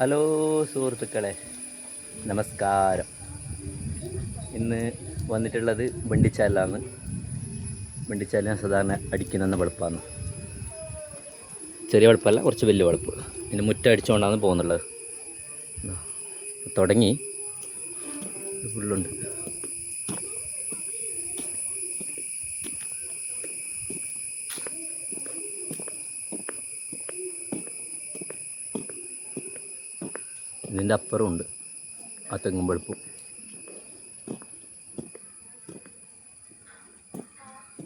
Hello സുഹൃത്തുക്കളെ, നമസ്കാരം. ഇന്ന് വന്നിട്ടുള്ളത് വണ്ടിച്ചാലിലാണ്. വണ്ടിച്ചാലിന് സാധാരണ അടിക്കുന്ന വെളുപ്പാണ്. ചെറിയ വെളുപ്പല്ല, കുറച്ച് വലിയ വെളുപ്പ്. ഇതിന് മുറ്റം അടിച്ചുകൊണ്ടാണ് പോകുന്നുള്ളത്. തുടങ്ങി ഫുള്ളുണ്ട്. ഇതിൻ്റെ അപ്പുറമുണ്ട് ആ തെങ്ങും വെളുപ്പും.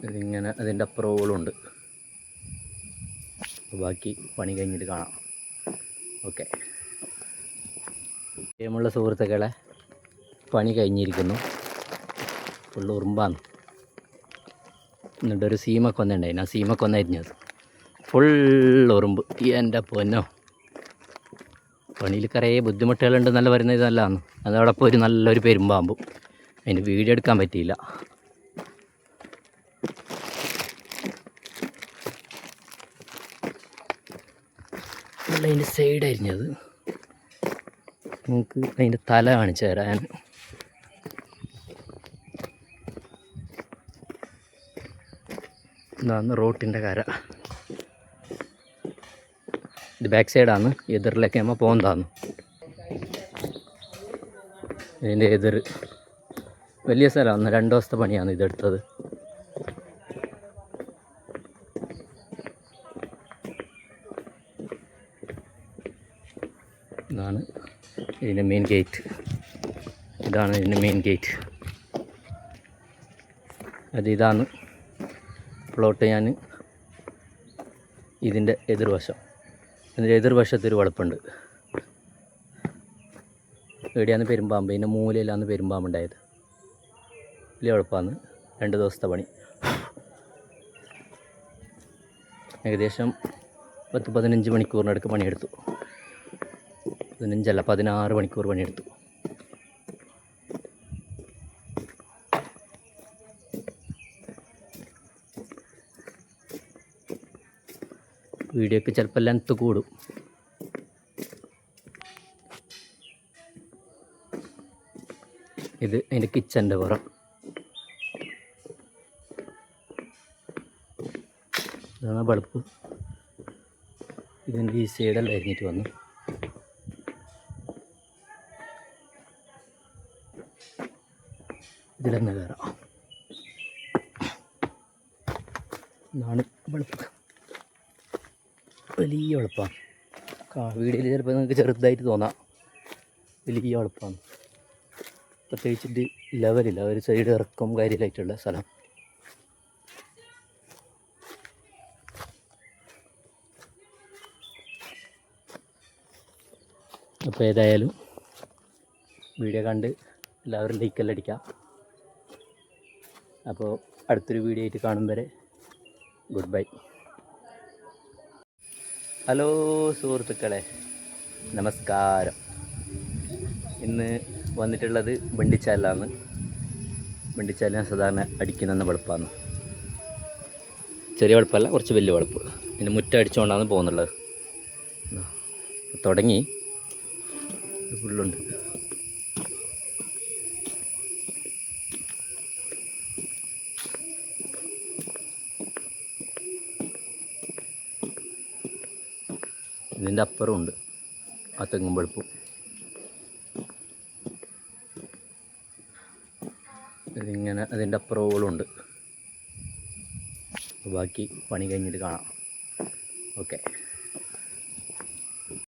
ഇതിങ്ങനെ അതിൻ്റെ അപ്പുറമുണ്ട്. ബാക്കി പണി കഴിഞ്ഞിട്ട് കാണാം. ഓക്കെ. പ്രിയമുള്ള സുഹൃത്തുക്കളെ, പണി കഴിഞ്ഞിരിക്കുന്നു. ഫുള്ള് ഉറുമ്പാണ്. എന്നിട്ടൊരു സീമക്കൊന്നുണ്ടായിരുന്നു. ആ സീമക്കൊന്ന അരിഞ്ഞത് ഫുൾ ഉറുമ്പ്. എൻ്റെ പൊന്നോ, പണിയിൽ കുറേ ബുദ്ധിമുട്ടുകളുണ്ടെന്നല്ല പറയുന്നത്. ഇതല്ലാന്ന് അതോടൊപ്പം ഒരു നല്ലൊരു പെരുമ്പാമ്പും. അതിൻ്റെ വീഡിയോ എടുക്കാൻ പറ്റിയില്ല. അതിൻ്റെ സൈഡ് അരിഞ്ഞത്. നമുക്ക് അതിൻ്റെ തല കാണിച്ചു തരാൻ. ഇതാണ് റോട്ടിൻ്റെ കര. ഇത് ബാക്ക് സൈഡാണ്. എതിറിലേക്ക് നമ്മൾ പോകുന്നതാണ്. ഇതിൻ്റെ എതിർ വലിയ സ്ഥലമാണ്. 2 ദിവസത്തെ പണിയാണ് ഇതെടുത്തത്. ഇതാണ് ഇതിൻ്റെ മെയിൻ ഗേറ്റ്. ഇതാണ് ഇതിൻ്റെ മെയിൻ ഗേറ്റ്. ഇതാണ് പ്ലോട്ട്. ഞാൻ ഇതിൻ്റെ എതിർവശം. ഇതിൻ്റെ എതിർവശത്തൊരു വളപ്പുണ്ട്. എവിടെയാണ് പെരുമ്പാമ്പ്. ഇതിൻ്റെ മൂലയിലാണ് പെരുമ്പാമ്പുണ്ടായത്. വലിയ വളപ്പാണ്. 2 ദിവസത്തെ പണി. ഏകദേശം 10-15 മണിക്കൂറിനടുക്ക് പണിയെടുത്തു. 15 അല്ല 16 മണിക്കൂർ പണിയെടുത്തു. വീഡിയോക്ക് ചിലപ്പോൾ ലെങ്ത്ത് കൂടും. ഇത് അതിൻ്റെ കിച്ചൻ്റെ പുറം. ഇതാണ് ബൾബ്. ഇതിൻ്റെ ഈ സൈഡെല്ലാം അരിഞ്ഞിട്ട് വന്നു. ഇതിലെന്നെ കയറാം. ഇതാണ് ബൾബ്. വലിയ എളുപ്പമാണ്. വീഡിയോയിൽ ചിലപ്പോൾ നിങ്ങൾക്ക് ചെറുതായിട്ട് തോന്നാം. വലിയ എളുപ്പമാണ്. പ്രത്യേകിച്ചിട്ട് ലെവലില്ല. ഒരു സൈഡ് ഇറക്കം കാര്യമായിട്ടുള്ള സ്ഥലം. അപ്പോൾ ഏതായാലും വീഡിയോ കണ്ട് എല്ലാവരും ലൈക്കെല്ലാം അടിക്കാം. അപ്പോൾ അടുത്തൊരു വീഡിയോ ആയിട്ട് കാണും വരെ ഗുഡ് ബൈ. ഹലോ സുഹൃത്തുക്കളെ, നമസ്കാരം. ഇന്ന് വന്നിട്ടുള്ളത് വണ്ടിച്ചാലിലാണ്. വണ്ടിച്ചാലിന് സാധാരണ അടിക്കുന്ന വെളുപ്പാണ്. ചെറിയ വെളുപ്പല്ല, കുറച്ച് വലിയ വെളുപ്പ്. ഇതിന് മുറ്റം അടിച്ചുകൊണ്ടാണ് പോകുന്നുള്ളത്. തുടങ്ങി ഫുള്ളുണ്ട്. ഇതിൻ്റെ അപ്പുറമുണ്ട് ആ തെങ്ങും വെളുപ്പും. ഇതിങ്ങനെ അതിൻ്റെ അപ്പുറമുണ്ട്. ബാക്കി പണി കഴിഞ്ഞിട്ട് കാണാം. ഓക്കെ.